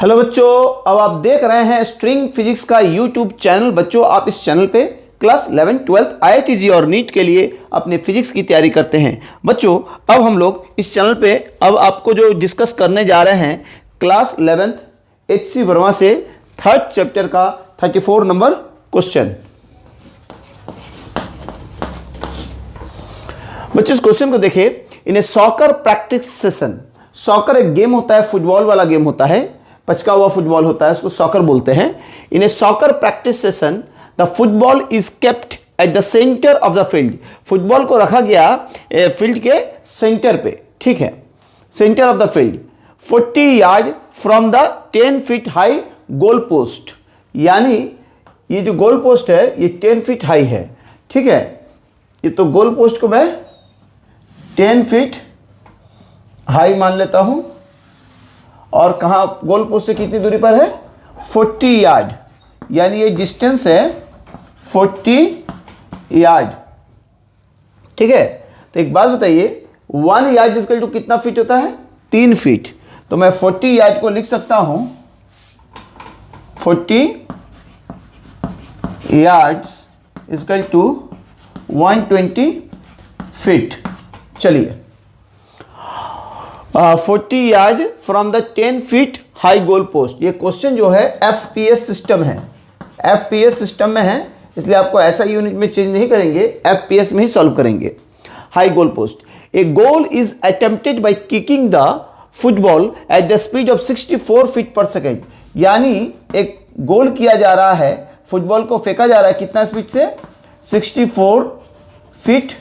Hello बच्चों, अब आप देख रहे हैं स्ट्रिंग फिजिक्स का यूट्यूब चैनल। बच्चों, आप इस चैनल पे क्लास 11, 12 IIT और नीट के लिए अपने फिजिक्स की तैयारी करते हैं। बच्चों, अब हम लोग इस चैनल पे अब आपको जो डिस्कस करने जा रहे हैं क्लास 11th HC वर्मा से 3rd चैप्टर का 34 नंबर क्वेश्चन। बच्चों, इस क्वेश्चन को देखिए। इन a soccer practice session, soccer एक गेम होता है, फुटबॉल वाला गेम होता है, पचका हुआ फुटबॉल होता है, उसको सॉकर बोलते हैं। In a soccer practice session the football is kept at the centre of the field. Football को रखा गया फील्ड के सेंटर पे, ठीक है, centre of the field 40 yard from the 10 feet high goal post. यानी ये जो गोल पोस्ट है ये 10 फीट हाई है, ठीक है। ये तो गोल पोस्ट को मैं 10 फीट हाई मान लेता हूं, और कहां गोल पोस्ट से कितनी दूरी पर है? 40 यार्ड, यानी ये डिस्टेंस है 40 यार्ड, ठीक है। तो एक बात बताइए, 1 यार्ड इक्वल टू कितना फीट होता है? 3 फीट। तो मैं 40 यार्ड को लिख सकता हूं 40 यार्ड्स इक्वल टू 120 फीट। चलिए, 40 yard from the 10 feet high goal post. ये क्वेश्चन जो है FPS सिस्टम है, FPS सिस्टम में है, इसलिए आपको ऐसा यूनिट में चेंज नहीं करेंगे, FPS में ही सॉल्व करेंगे। High goal post, a goal is attempted by kicking the football at the speed of 64 feet per second. यानी एक गोल किया जा रहा है, फुटबॉल को फेंका जा रहा है कितना स्पीड से? 64 फीट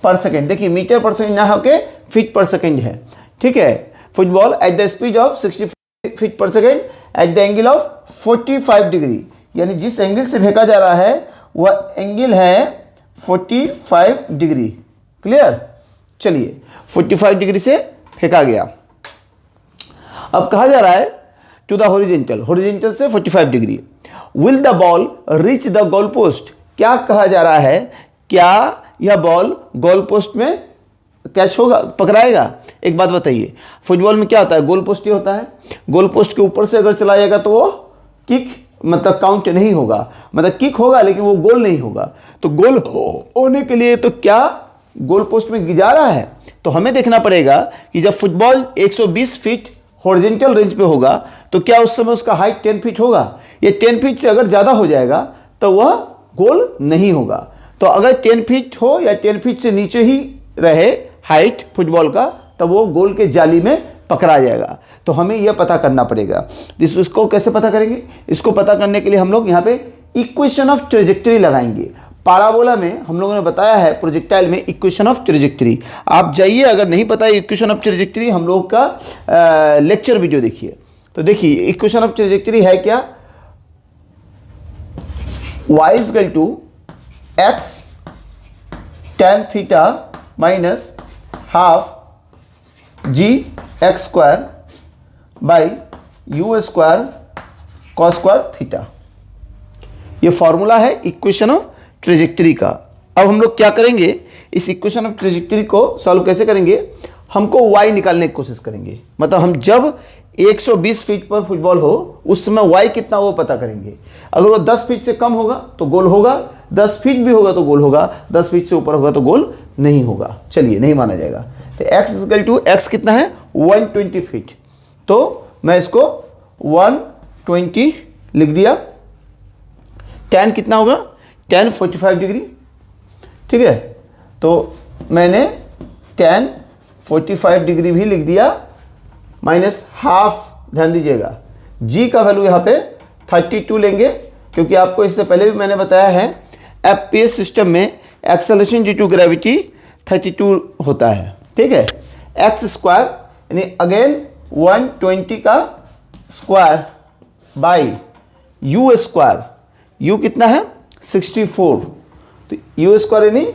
पर सेकेंड। देखिए, मीटर पर सेकेंड ना होके फीट पर सेकेंड है, ठीक है। Football at the speed of 64 feet per second at the angle of 45 degree. यानी जिस एंगल से फेंका जा रहा है वह एंगल है 45 डिग्री। क्लियर? चलिए, 45 डिग्री से फेंका गया। अब कहा जा रहा है टू द हॉरिजॉन्टल, हॉरिजॉन्टल से 45 degree. Will the ball reach the goal post? क्या कहा जा रहा है, क्या यह बॉल गोल पोस्ट में कैच होगा, पकड़ाएगा? एक बात बताइए, फुटबॉल में क्या होता है? गोल पोस्ट ही होता है। गोल पोस्ट के ऊपर से अगर चला जाएगा तो वो किक मतलब काउंट नहीं होगा, मतलब किक होगा लेकिन वो गोल नहीं होगा। तो गोल होने के लिए तो क्या गोल पोस्ट में जा रहा है? तो हमें देखना पड़ेगा कि जब फुटबॉल 120 फीट हॉरिजॉन्टल रेंज पे होगा तो क्या उस समय उसका हाइट 10 फीट होगा? ये 10 फीट से अगर ज़्यादा हो जाएगा तो वह गोल नहीं होगा। तो अगर 10 फीट हो या 10 फीट से नीचे ही रहे हाइट फुटबॉल का, तब वो गोल के जाली में पकड़ा जाएगा। तो हमें यह पता करना पड़ेगा। इसको कैसे पता करेंगे? इसको पता करने के लिए हम लोग यहाँ पे इक्वेशन ऑफ ट्रेजेक्टरी लगाएंगे। पाराबोला में हम लोगों ने बताया है, प्रोजेक्टाइल में इक्वेशन ऑफ ट्रेजेक्टरी। आप जाइए, अगर नहीं पता है इक्वेशन ऑफ ट्रेजेक्टरी, हम लोग का लेक्चर वीडियो देखिए। तो देखिए, इक्वेशन ऑफ ट्रेजेक्टरी है क्या? y equal to x tan theta minus half g x square by u square cos square theta. ये फॉर्मूला है इक्वेशन ऑफ ट्रेजेक्टरी का। अब हम लोग क्या करेंगे, इस इक्वेशन ऑफ ट्रेजेक्टरी को सॉल्व कैसे करेंगे? हमको y निकालने की कोशिश करेंगे। मतलब हम जब 120 फीट पर फुटबॉल हो उस समय y कितना वो पता करेंगे। अगर वो 10 फीट से कम होगा तो गोल होगा, 10 फीट भी होगा तो गोल होगा, 10 फीट से ऊपर होगा तो गोल नहीं होगा। चलिए, नहीं माना जाएगा। तो x इक्वल टू x कितना है? 120 फीट। तो मैं इसको 120 लिख दिया। tan कितना होगा? tan 45 डिग्री, ठीक है। तो मैंने tan 45 डिग्री भी लिख दिया, माइनस हाफ। ध्यान दीजिएगा, g का वैल्यू यहाँ पे 32 लेंगे, क्योंकि आपको इससे पहले भी मैंने बताया है FPS सिस्टम में एक्सेलरेशन ड्यू टू ग्रेविटी 32 होता है, ठीक है। एक्स स्क्वायर यानी अगेन 120 का square by u square. You कितना है? 64। तो यू स्क्वायर यानी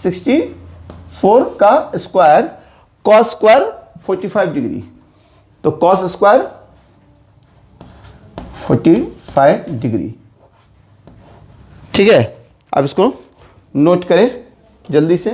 64 का स्क्वायर, कॉस स्क्वायर 45 डिग्री। तो कॉस स्क्वायर 45 डिग्री, ठीक है। अब इसको नोट करें जल्दी से।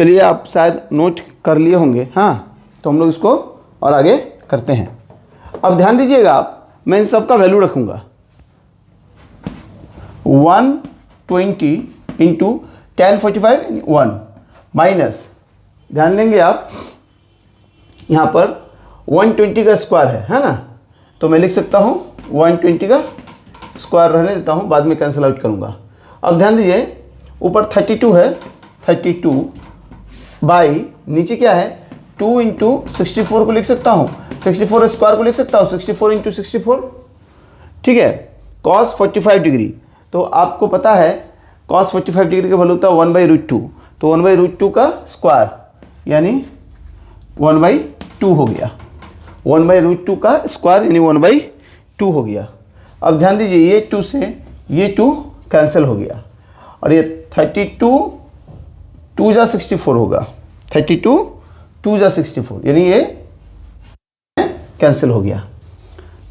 चलिए आप शायद नोट कर लिए होंगे, हाँ, तो हम लोग इसको और आगे करते हैं। अब ध्यान दीजिएगा आप, मैं इन सब का वैल्यू रखूँगा 120 इंटू 1045 1 माइनस, ध्यान देंगे आप यहाँ पर 120 का स्क्वायर है ना, तो मैं लिख सकता हूँ 120 का स्क्वायर रहने देता हूँ, बाद में कैंसिल आउट करूँगा। अब ध्यान दीजिए ऊपर 32 है, 32 बाई नीचे क्या है 2 इंटू 64 को लिख सकता हूँ, 64 स्क्वायर को लिख सकता हूँ 64 इंटू 64, ठीक है। cos 45 डिग्री, तो आपको पता है cos 45 डिग्री का वैल्यू होता है 1/√2, तो 1/√2 का स्क्वायर यानी 1/2 हो गया, 1/√2 का स्क्वायर यानी 1/2 हो गया। अब ध्यान दीजिए ये 2 से ये 2 कैंसिल हो गया और ये 32 2 जा 64 होगा, 32 2 जा 64 यानी ये कैंसिल हो गया।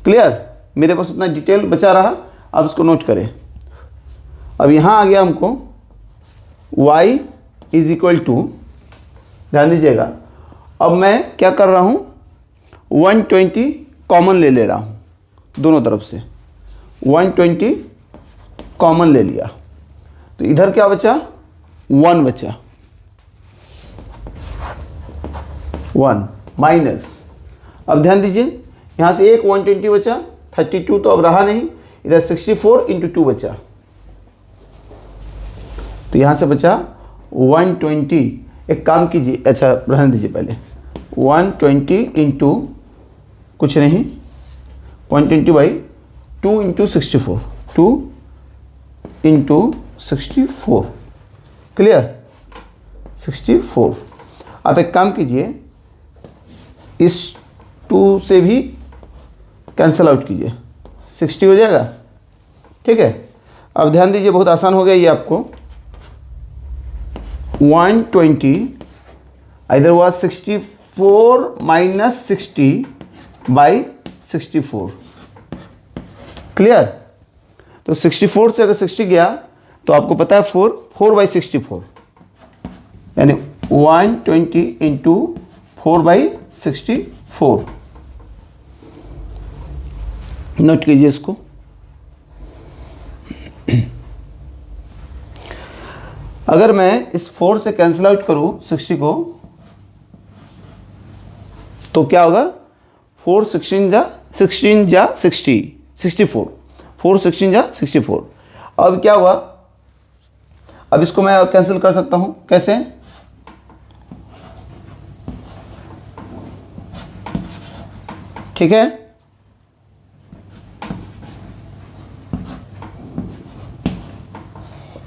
क्लियर, मेरे पास उतना डिटेल बचा रहा, अब इसको नोट करें। अब यहाँ आ गया हमको y = ध्यान दीजिएगा, अब मैं क्या कर रहा हूँ 120 कॉमन ले रहा हूँ दोनों तरफ से, 120 कॉमन ले लिया तो इधर क्या बचा 1 बचा, 1 माइनस, अब ध्यान दीजिए यहाँ से एक 120 बचा, 32 तो अब रहा नहीं, इधर 64 इंटू 2 बचा, तो यहाँ से बचा 120। एक काम कीजिए, अच्छा रहने दीजिए पहले, 120 इंटू कुछ नहीं 120/2 इंटू 64, 2 इंटू 64, क्लियर 64। आप एक काम कीजिए इस 2 से भी कैंसिल आउट कीजिए, 60 हो जाएगा, ठीक है। अब ध्यान दीजिए बहुत आसान हो गया ये आपको, 120 इधर हुआ 64 माइनस 60/64, क्लियर। तो 64 से अगर 60 गया तो आपको पता है 4/64 यानी 120 इंटू 4/64, नोट कीजिए इसको। अगर मैं इस 4 से कैंसिल आउट करूं 60 को तो क्या होगा 4 16 जा 60 64, 4 16 जा 64। अब क्या हुआ, अब इसको मैं कैंसिल कर सकता हूं, कैसे, ठीक है,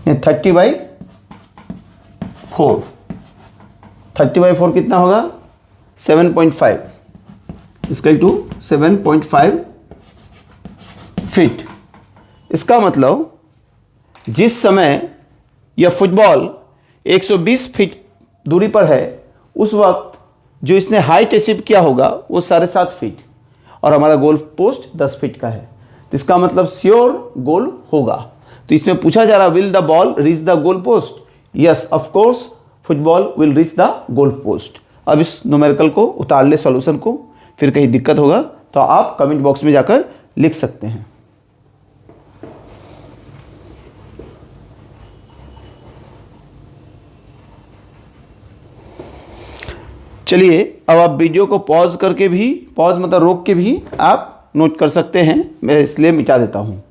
ये 30/4, 30/4 कितना होगा 7.5, इसका टू 7.5 फीट। इसका मतलब जिस समय यह फुटबॉल 120 फीट दूरी पर है उस वक्त जो इसने हाइट अचीव किया होगा वो 7.5 फीट और हमारा गोल पोस्ट 10 फीट का है, तो इसका मतलब श्योर गोल होगा। तो इसमें पूछा जा रहा will the ball reach the goal post, yes of course football will reach the goal post. अब इस न्यूमेरिकल को उतार ले सॉल्यूशन को, फिर कहीं दिक्कत होगा तो आप कमेंट बॉक्स में जाकर लिख सकते हैं। चलिए अब आप वीडियो को पॉज करके भी, पॉज मतलब रोक के भी आप नोट कर सकते हैं, मैं इसलिए मिटा देता हूँ।